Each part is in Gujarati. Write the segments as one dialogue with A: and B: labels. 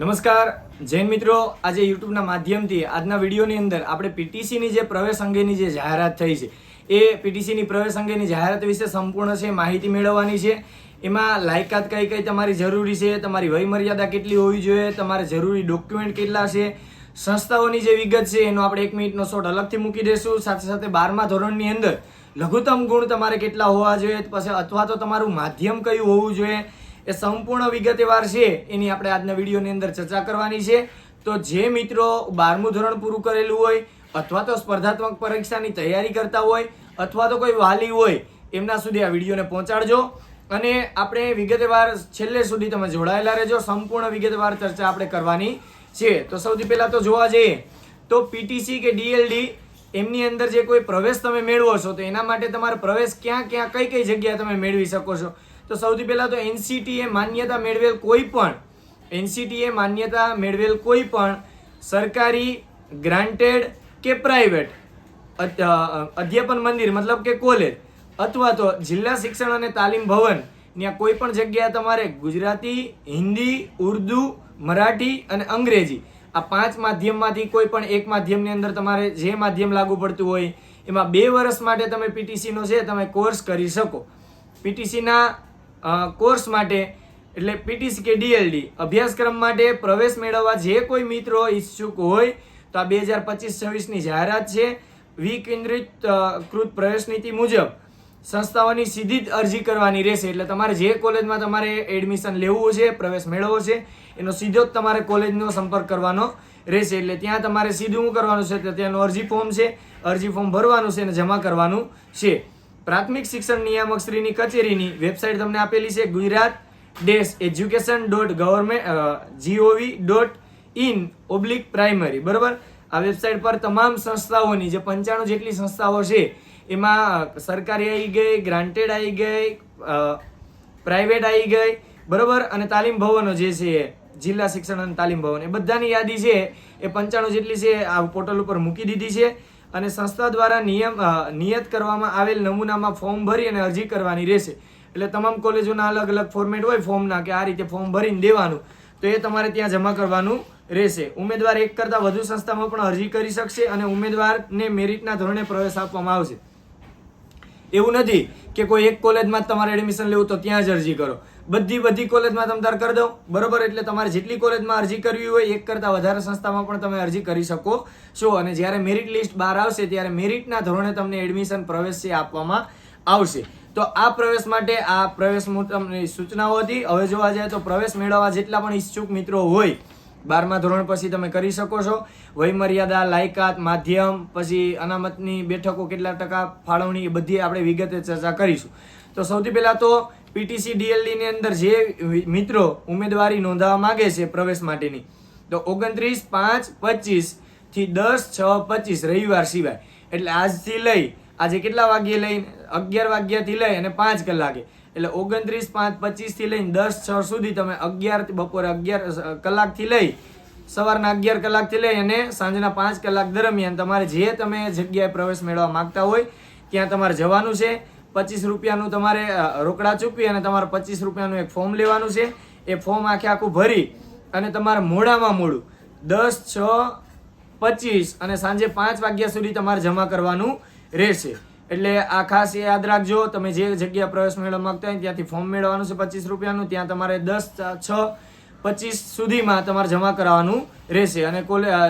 A: નમસ્કાર જૈન મિત્રો, આજે યુટ્યુબના માધ્યમથી આજના વિડીયોની અંદર આપણે પીટીસીની જે પ્રવેશ અંગેની જે જાહેરાત થઈ છે એ પીટીસીની પ્રવેશ અંગેની જાહેરાત વિશે સંપૂર્ણ છે માહિતી મેળવવાની છે. એમાં લાયકાત કઈ કઈ તમારી જરૂરી છે, તમારી વયમર્યાદા કેટલી હોવી જોઈએ, તમારે જરૂરી ડોક્યુમેન્ટ કેટલા છે, સંસ્થાઓની જે વિગત છે એનો આપણે 1 મિનિટનો શોર્ટ અલગથી મૂકી દઈશું. સાથે સાથે 12મા ધોરણની અંદર લઘુત્તમ ગુણ તમારે કેટલા હોવા જોઈએ, પછી અથવા તો તમારું માધ્યમ કયું હોવું જોઈએ, એ સંપૂર્ણ વિગતવાર છે એની આપણે આજના વિડીયોની અંદર ચર્ચા કરવાની છે. તો જે મિત્રો 12મું ધોરણ પૂરું કરેલું હોય અથવા તો સ્પર્ધાત્મક પરીક્ષાની તૈયારી કરતા હોય અથવા તો કોઈ વાલી હોય એમના સુધી આ વિડીયોને પહોંચાડજો અને આપણે વિગતવાર છેલ્લે સુધી તમે જોડાયેલા રહેજો. સંપૂર્ણ વિગતવાર ચર્ચા આપણે કરવાની છે. તો સૌથી પહેલા તો જોવા જઈએ તો પીટીસી કે ડીએલડી એમની અંદર જે કોઈ પ્રવેશ તમે મેળવો છો તો એના માટે તમારે પ્રવેશ ક્યાં ક્યાં કઈ કઈ જગ્યાએ તમે મેળવી શકો છો. તો સૌથી પહેલા તો એનસીટીએ માન્યતા મેળવેલ કોઈ પણ સરકારી ગ્રાન્ટેડ કે પ્રાઇવેટ અધ્યાપન મંદિર મતલબ કે કોલેજ અથવા તો જિલ્લા શિક્ષણ અને તાલીમ ભવન ત્યાં કોઈ પણ જગ્યાએ તમારે ગુજરાતી, હિન્દી, ઉર્દુ, મરાઠી અને અંગ્રેજી આ 5 માધ્યમમાંથી કોઈ પણ એક માધ્યમની અંદર તમારે જે માધ્યમ લાગુ પડતું હોય એમાં 2 વર્ષ માટે તમે પીટીસીનો છે તમે કોર્સ કરી શકો. પીટીસીના કોર્સ માટે એટલે પીટીસી કે ડીએલડી અભ્યાસક્રમ માટે પ્રવેશ મેળવવા જે કોઈ મિત્રો ઈચ્છુક હોય તો આ 2025-26ની જાહેરાત છે. વિકેન્દ્રીકૃત પ્રવેશ નીતિ મુજબ સંસ્થાઓની સીધી જ અરજી કરવાની રહેશે. એટલે તમારે જે કોલેજમાં તમારે એડમિશન લેવું છે, પ્રવેશ મેળવવો છે એનો સીધો જ તમારે કોલેજનો સંપર્ક કરવાનો રહેશે. એટલે ત્યાં તમારે સીધું શું કરવાનું છે તો ત્યાંનું અરજી ફોર્મ છે, અરજી ફોર્મ ભરવાનું છે અને જમા કરવાનું છે. પ્રાથમિક શિક્ષણ નિયામક શ્રીની કચેરીની વેબસાઇટ તમને આપેલી છે gujarat-education.gov.in/primary. બરોબર, આ વેબસાઇટ પર તમામ સંસ્થાઓની જે 95 જેટલી સંસ્થાઓ છે એમાં સરકારી આવી ગઈ, ગ્રાન્ટેડ આવી ગઈ, પ્રાઇવેટ આવી ગઈ, બરોબર, અને તાલીમ ભવનો જે છે જિલ્લા શિક્ષણ અને તાલીમ ભવન એ બધાની યાદી છે એ 95 જેટલી છે આ પોર્ટલ ઉપર મૂકી દીધી છે. અને સંસ્થા દ્વારા નિયત કરવામાં આવેલ નમૂનામાં ફોર્મ ભરી અને અરજી કરવાની રહેશે. એટલે તમામ કોલેજોના અલગ અલગ ફોર્મેટ હોય ફોર્મના કે આ રીતે ફોર્મ ભરીને દેવાનું તો એ તમારે ત્યાં જમા કરવાનું રહેશે. ઉમેદવાર એક કરતાં વધુ સંસ્થામાં પણ અરજી કરી શકશે અને ઉમેદવારને મેરિટના ધોરણે પ્રવેશ આપવામાં આવશે. એવું નથી કે કોઈ એક કોલેજમાં જ તમારે એડમિશન લેવું તો ત્યાં જ અરજી કરો. બધી કોલેજમાં તમે તાર કરી દો, બરોબર. એટલે તમારે જેટલી કોલેજમાં અરજી કરવી હોય એક કરતાં વધારે સંસ્થામાં પણ તમે અરજી કરી શકો છો. અને જ્યારે મેરિટ લિસ્ટ બહાર આવશે ત્યારે મેરિટના ધોરણે તમને એડમિશન પ્રવેશ છે આપવામાં આવશે. તો આ પ્રવેશ માટે આ પ્રવેશ મુજબની સૂચનાઓ હતી. હવે જોવા જાય તો પ્રવેશ મેળવવા જેટલા પણ ઈચ્છુક મિત્રો હોય 12મા ધોરણ પછી તમે કરી શકો છો. વયમર્યાદા, લાયકાત, માધ્યમ, પછી અનામતની બેઠકો કેટલા ટકા ફાળવણી એ બધી આપણે વિગતે ચર્ચા કરીશું. તો સૌથી પહેલા તો પીટીસી ડીએલડી ની અંદર જે મિત્રો ઉમેદવારી નોંધાવવા માંગે છે પ્રવેશ માટેની તો 29/5/25 થી 10/6/25 રવિવાર સિવાય એટલે આજથી લઈ આજે કેટલા વાગ્યે લઈને 11 વાગ્યાથી લઈ અને 5 કલાકે એટલે 29/5/25 થી લઈને 10/6 સુધી તમે 11 બપોરે 11 કલાકથી લઈ સવારના 11 કલાકથી લઈ અને સાંજના 5 કલાક દરમિયાન તમારે જે તમે જગ્યાએ પ્રવેશ મેળવવા માંગતા હોય ત્યાં તમારે જવાનું છે. 25 રૂપિયાનું તમારે રોકડા ચૂકવી અને તમારે 25 રૂપિયાનું એક ફોર્મ લેવાનું છે. એ ફોર્મ આખું ભરી અને તમારે મોડામાં મોડું 10/6/25 અને સાંજે 5 વાગ્યા સુધી તમારે જમા કરવાનું રહેશે. એટલે આ ખાસ યાદ રાખજો. તમે જે જગ્યા પ્રવેશ મેળવવા માંગતા હોય ત્યાંથી ફોર્મ મેળવવાનું છે 25 રૂપિયાનું. ત્યાં તમારે 10/6/25 સુધીમાં તમારે જમા કરાવવાનું રહેશે. અને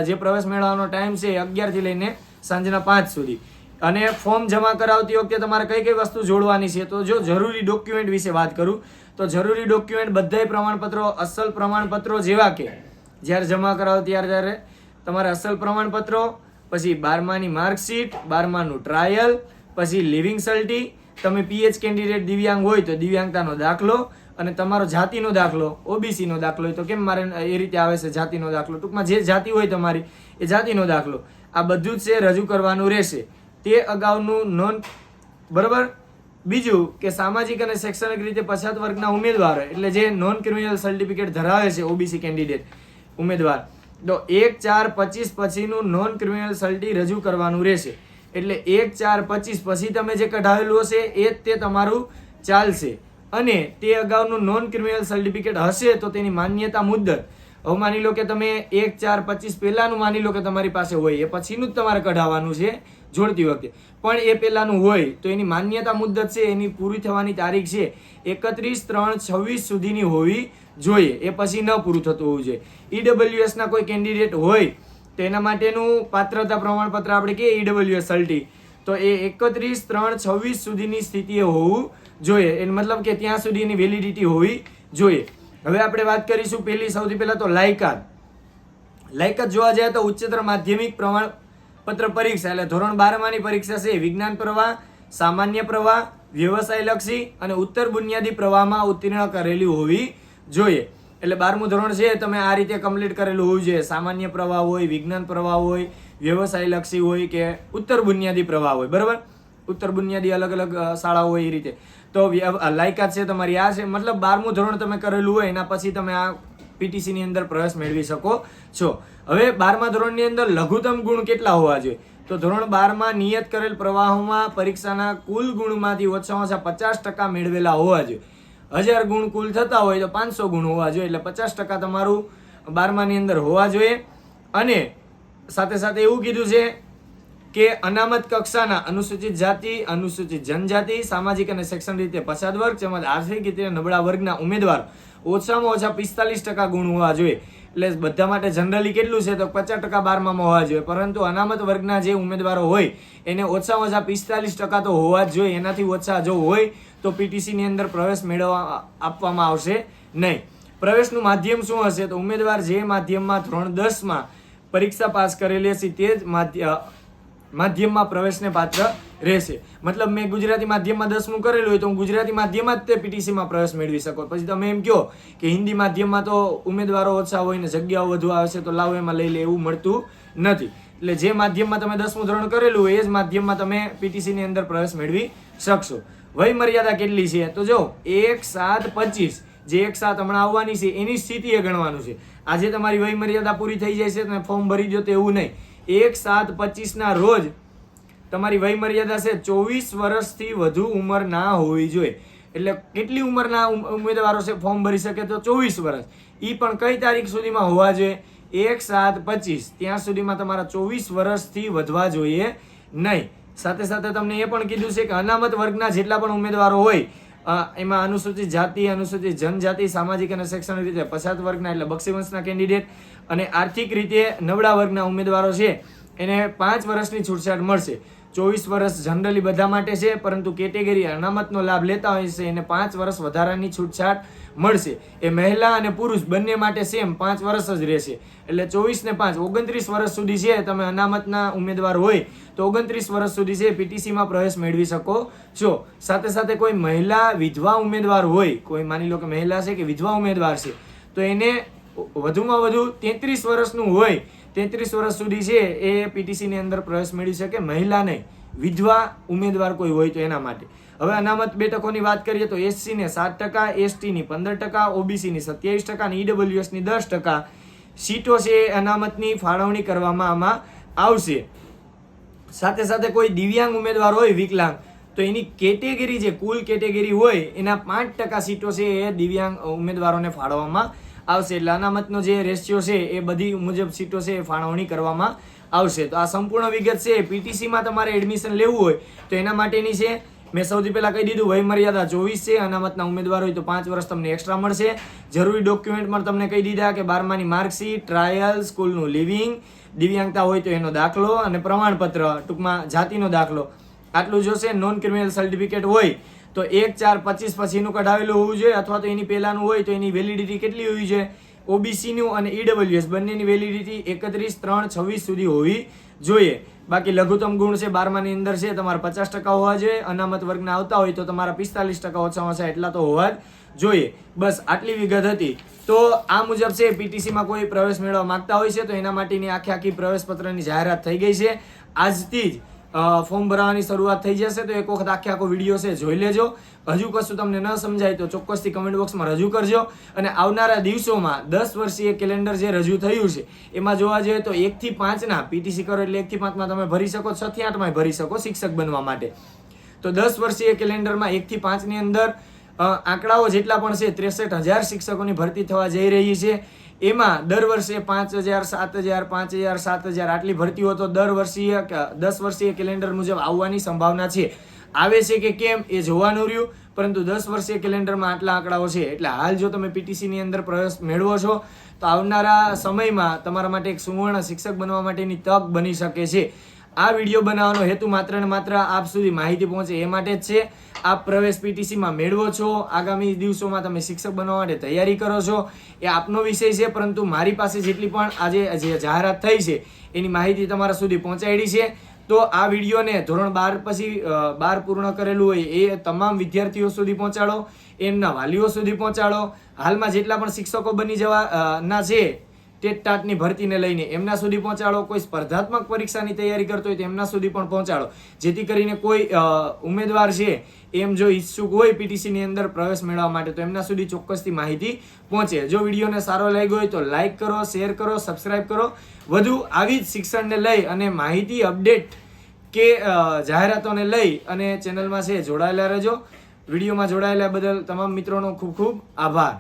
A: જે પ્રવેશ મેળવવાનો ટાઈમ છે 11 થી લઈને સાંજના 5 સુધી. અને ફોર્મ જમા કરાવતી વખતે તમારે કઈ કઈ વસ્તુ જોડવાની છે તો જો જરૂરી ડોક્યુમેન્ટ વિશે વાત કરું તો જરૂરી ડોક્યુમેન્ટ બધાય પ્રમાણપત્રો, અસલ પ્રમાણપત્રો જેવા કે જ્યારે જમા કરાવો ત્યારે તમારે અસલ પ્રમાણપત્રો, પછી 12માની માર્કશીટ, 12માનું ટ્રાયલ, પછી લિવિંગ સર્ટી, તમે પીએચ કેન્ડિડેટ દિવ્યાંગ હોય તો દિવ્યાંગતાનો દાખલો અને તમારો જાતિનો દાખલો, ઓબીસીનો દાખલો હોય તો કેમ મારે એ રીતે આવે છે જાતિનો દાખલો, ટૂંકમાં જે જાતિ હોય તમારી એ જાતિનો દાખલો, આ બધું જ છે રજૂ કરવાનું રહેશે. તે અગાઉનું નોંધ, બરોબર. બીજું કે સામાજિક અને શૈક્ષણિક રીતે પછાત વર્ગના ઉમેદવારો એટલે જે નોન ક્રિમિનલ સર્ટિફિકેટ ધરાવે છે ઓબીસી કેન્ડિડેટ ઉમેદવાર તો 1/4/25 પછીનું નોન ક્રિમિનલ સર્ટી રજૂ કરવાનું રહેશે. એટલે 1/4/25 પછી તમે જે કઢાવેલું હશે એ જ તે તમારું ચાલશે. અને તે અગાઉનું નોન ક્રિમિનલ સર્ટિફિકેટ હશે તો તેની માન્યતા મુદ્દત હવે માની લો કે તમે 1/4/25 પહેલાનું માની લો કે તમારી પાસે હોય, એ પછીનું જ તમારે કઢાવવાનું છે જોડતી વખતે, પણ એ પહેલાનું હોય તો એની માન્યતા મુદ્દત છે, એની પૂરી થવાની તારીખ છે 31/3/26 સુધીની હોવી જોઈએ, એ પછી ન પૂરું થતું હોવું જોઈએ. ઈડબ્લ્યુએસ ના કોઈ કેન્ડિડેટ હોય તો એના માટેનું પાત્રતા પ્રમાણપત્ર આપણે કહીએ ઈડબ્લ્યુએસ સલ્ટી, તો એ 31/3/26 સુધીની સ્થિતિએ હોવું જોઈએ, એ મતલબ કે ત્યાં સુધીની વેલિડિટી હોવી જોઈએ. હવે આપણે વાત કરીશું સૌથી પહેલા તો લાયકાત જોવા જાય તો ઉચ્ચતર માધ્યમિક પ્રમાણપત્ર પરીક્ષા એટલે ધોરણ 12 ની પરીક્ષા છે વિજ્ઞાન પ્રવાહ, સામાન્ય પ્રવાહ, વ્યવસાય લક્ષી અને ઉત્તર બુનિયાદી પ્રવાહમાં ઉત્તીર્ણ કરેલી હોવી જોઈએ. એટલે 12મું ધોરણ છે તમે આ રીતે કમ્પ્લીટ કરેલું હોવું જોઈએ. સામાન્ય પ્રવાહ હોય, વિજ્ઞાન પ્રવાહ હોય, વ્યવસાય લક્ષી હોય કે ઉત્તર બુનિયાદી પ્રવાહ હોય, બરાબર. ઉત્તર બુનિયાદી અલગ અલગ શાળાઓ હોય એ રીતે. તો લાયકાત છે તમારી આ છે, મતલબ 12મું ધોરણ તમે કરેલું હોય એના પછી તમે આ પીટીસી ની અંદર પ્રવેશ મેળવી શકો છો. હવે 12મા ધોરણની અંદર લઘુત્તમ ગુણ કેટલા હોવા જોઈએ? તો ધોરણ 12માં નિયત કરેલ પ્રવાહોમાં પરીક્ષાના કુલ ગુણમાંથી ઓછામાં ઓછા 50% મેળવેલા હોવા જોઈએ. 1000 ગુણ કુલ થતા હોય તો 500 ગુણ હોવા જોઈએ, એટલે 50% તમારું 12મા ની અંદર હોવા જોઈએ. અને સાથે સાથે એવું કીધું છે કે અનામત કક્ષાના અનુસૂચિત જાતિ, અનુસૂચિત જનજાતિ, સામાજિક અને શૈક્ષણિક રીતે પછાત વર્ગ તેમજ આર્થિક રીતે નબળા વર્ગના ઉમેદવાર ઓછામાં ઓછા 45% ગુણ હોવા જોઈએ. એટલે બધા માટે જનરલી કેટલું છે તો 50% 12માં હોવા જોઈએ, પરંતુ અનામત વર્ગના જે ઉમેદવારો હોય એને ઓછામાં ઓછા 45% તો હોવા જ જોઈએ. એનાથી ઓછા જો હોય તો પીટીસી ની અંદર પ્રવેશ આપવામાં આવશે નહીં. પ્રવેશનું માધ્યમ શું હશે? તો ઉમેદવાર જે માધ્યમમાં ધોરણ 10માં પરીક્ષા પાસ કરેલી હશે તે જ માધ્યમમાં પ્રવેશને પાત્ર રહેશે. મતલબ મેં ગુજરાતી માધ્યમમાં 10મું કરેલું હોય તો હું ગુજરાતી માધ્યમમાં જ તે પીટીસીમાં પ્રવેશ મેળવી શકો. પછી તમે એમ કહો કે હિન્દી માધ્યમમાં તો ઉમેદવારો ઓછા હોય ને જગ્યાઓ વધુ આવશે તો લાવો એમાં લઈ લે, એવું મળતું નથી. એટલે જે માધ્યમમાં તમે 10મું ધોરણ કરેલું હોય એ જ માધ્યમમાં તમે પીટીસી ની અંદર પ્રવેશ મેળવી શકશો. વય મર્યાદા કેટલી છે? તો જો 1/7/25 જે 1/7 હમણાં આવવાની છે એની સ્થિતિએ ગણવાનું છે. આજે તમારી વય મર્યાદા પૂરી થઈ જાય છે તમે ફોર્મ ભરી દો તો એવું નહીં. 1/7/25 ના રોજ તમારી વય મર્યાદા છે 24 વર્ષથી વધુ ઉંમર ના હોવી જોઈએ. એટલે કેટલી ઉંમરના ઉમેદવારો છે ફોર્મ ભરી શકે? તો 24 વર્ષ. ઈ પણ કઈ તારીખ સુધીમાં હોવા જોઈએ? 1/7/25 ત્યાં સુધીમાં તમારા 24 વર્ષથી વધવા જોઈએ નહીં. સાથે સાથે તમને એ પણ કીધું છે કે અનામત વર્ગના જેટલા પણ ઉમેદવારો હોય એમાં અનુસૂચિત જાતિ, અનુસૂચિત જનજાતિ, સામાજિક અને શૈક્ષણિક રીતે પછાત વર્ગના એટલે બક્ષીવંશના કેન્ડિડેટ અને આર્થિક રીતે નબળા વર્ગના ઉમેદવારો છે એને 5 વર્ષની છૂટછાટ મળશે. 24 વર્ષ જનરલી બધા માટે છે, પરંતુ કેટેગરી અનામતનો લાભ લેતા હોય છે એને 5 વર્ષ વધારાની છૂટછાટ મળશે. એ મહિલા અને પુરુષ બંને માટે સેમ 5 વર્ષ જ રહેશે. એટલે 24 ને 5 29 વર્ષ સુધી છે તમે અનામતના ઉમેદવાર હોય તો 29 વર્ષ સુધી છે પીટીસીમાં પ્રવેશ મેળવી શકો છો. સાથે સાથે કોઈ મહિલા વિધવા ઉમેદવાર હોય, કોઈ માની લો કે મહિલા છે કે વિધવા ઉમેદવાર છે તો એને વધુમાં વધુ 33 વર્ષનું હોય, 33 વર્ષ સુધી છે એ પીટીસી ની અંદર પ્રવેશ મેળવી શકે. મહિલા નહીં, વિધવા ઉમેદવાર કોઈ હોય તો એના માટે. હવે અનામત બેઠકોની વાત કરીએ તો એસસી ને 7%, એસટી ની 15%, ઓબીસી ની 27% અને ઈડબ્લ્યુએસ ની 10% સીટો છે અનામતની ફાળવણી કરવામાં આમાં આવશે. સાથે સાથે કોઈ દિવ્યાંગ ઉમેદવાર હોય, વિકલાંગ, તો એની કેટેગરી જે કુલ કેટેગરી હોય એના 5% સીટો છે એ દિવ્યાંગ ઉમેદવારોને ફાળવવામાં આવશે. એટલે અનામતનો જે રેશિયો છે એ બધી મુજબ સીટો છે એ ફાળવણી કરવામાં આવશે. તો આ સંપૂર્ણ વિગત છે. પીટીસીમાં તમારે એડમિશન લેવું હોય તો એના માટેની છે. મેં સૌથી પહેલા કહી દીધું વય મર્યાદા 24 છે. અનામતના ઉમેદવાર હોય તો 5 વર્ષ તમને એક્સ્ટ્રા મળશે. જરૂરી ડોક્યુમેન્ટમાં તમને કહી દીધા કે 12માની માર્કશીટ, ટ્રાયલ, સ્કૂલનું લિવિંગ, દિવ્યાંગતા હોય તો એનો દાખલો અને પ્રમાણપત્ર, ટૂંકમાં જાતિનો દાખલો આટલું જોશે. નોન ક્રિમિનલ સર્ટિફિકેટ હોય તો 1/4/25 પછીનું કઢાવેલું હોવું જોઈએ, અથવા તો એની પહેલાનું હોય તો એની વેલિડિટી કેટલી હોવી જોઈએ? ઓબીસી નું અને ઈડબ્લ્યુએસ બંનેની વેલિડિટી 31/3/26 સુધી હોવી જોઈએ. બાકી લઘુત્તમ ગુણ છે 12માની અંદર છે તમારા 50% હોવા જોઈએ. અનામત વર્ગના આવતા હોય તો તમારા 45% ઓછામાં ઓછા એટલા તો હોવા જ જોઈએ. બસ આટલી વિગત હતી. તો આ મુજબ છે પીટીસીમાં કોઈ પ્રવેશ મેળવવા માંગતા હોય છે તો એના માટેની આખી પ્રવેશ પત્રની જાહેરાત થઈ ગઈ છે. આજથી જ ફોર્મ ભરવાની શરૂઆત થઈ જશે. તો એક વખત આખો વિડીયો છે જોઈ લેજો. હજુ કશું તમને ન સમજાય તો ચોક્કસથી કમેન્ટ બોક્સમાં રજૂ કરજો. અને આવનારા દિવસોમાં 10 વર્ષીય કેલેન્ડર જે રજૂ થયું છે એમાં જોવા જઈએ તો 1 થી 5ના પીટીસી કરો એટલે 1 થી 5માં તમે ભરી શકો, 6 થી 8માં ભરી શકો શિક્ષક બનવા માટે. તો 10 વર્ષીય કેલેન્ડરમાં 1 થી 5ની અંદર આંકડાઓ જેટલા પણ છે 63,000 શિક્ષકોની ભરતી થવા જઈ રહી છે. એમાં દર વર્ષે 5,000, 7,000, 5,000, 7,000 આટલી ભરતીઓ તો દર વર્ષીય 10 વર્ષીય કેલેન્ડર મુજબ આવવાની સંભાવના છે. આવે છે કે કેમ એ જોવાનું રહ્યું, પરંતુ 10 વર્ષીય કેલેન્ડરમાં આટલા આંકડાઓ છે. એટલે હાલ જો તમે પીટીસીની અંદર પ્રવેશ મેળવો છો તો આવનારા સમયમાં તમારા માટે એક સુવર્ણ શિક્ષક બનવા માટેની તક બની શકે છે. આ વિડીયો બનાવવાનો હેતુ માત્ર ને માત્ર આપ સુધી માહિતી પહોંચે એ માટે જ છે. આપ પ્રવેશ પીટીસીમાં મેળવો છો, આગામી દિવસોમાં તમે શિક્ષક બનવા માટે તૈયારી કરો છો, એ આપનો વિષય છે. પરંતુ મારી પાસે જેટલી પણ આજે જે જાહેરાત થઈ છે એની માહિતી તમારા સુધી પહોંચાડી છે. તો આ વિડીયોને ધોરણ 12 પછી 12 પૂર્ણ કરેલું હોય એ તમામ વિદ્યાર્થીઓ સુધી પહોંચાડો, એમના વાલીઓ સુધી પહોંચાડો. હાલમાં જેટલા પણ શિક્ષકો બની જવા ના છે ટેટ ટાટની ભરતીને લઈને એમના સુધી પહોંચાડો. કોઈ સ્પર્ધાત્મક પરીક્ષાની તૈયારી કરતો હોય તો એમના સુધી પણ પહોંચાડો, જેથી કરીને કોઈ ઉમેદવાર છે એમ જો ઈચ્છુક હોય પીટીસીની અંદર પ્રવેશ મેળવવા માટે તો એમના સુધી ચોક્કસથી માહિતી પહોંચે. જો વિડીયોને સારો લાગ્યો હોય તો લાઈક કરો, શેર કરો, સબસ્ક્રાઇબ કરો. વધુ આવી જ શિક્ષણને લઈ અને માહિતી અપડેટ કે જાહેરાતોને લઈ અને ચેનલમાં છે જોડાયેલા રહેજો. વિડીયોમાં જોડાયેલા બદલ તમામ મિત્રોનો ખૂબ ખૂબ આભાર.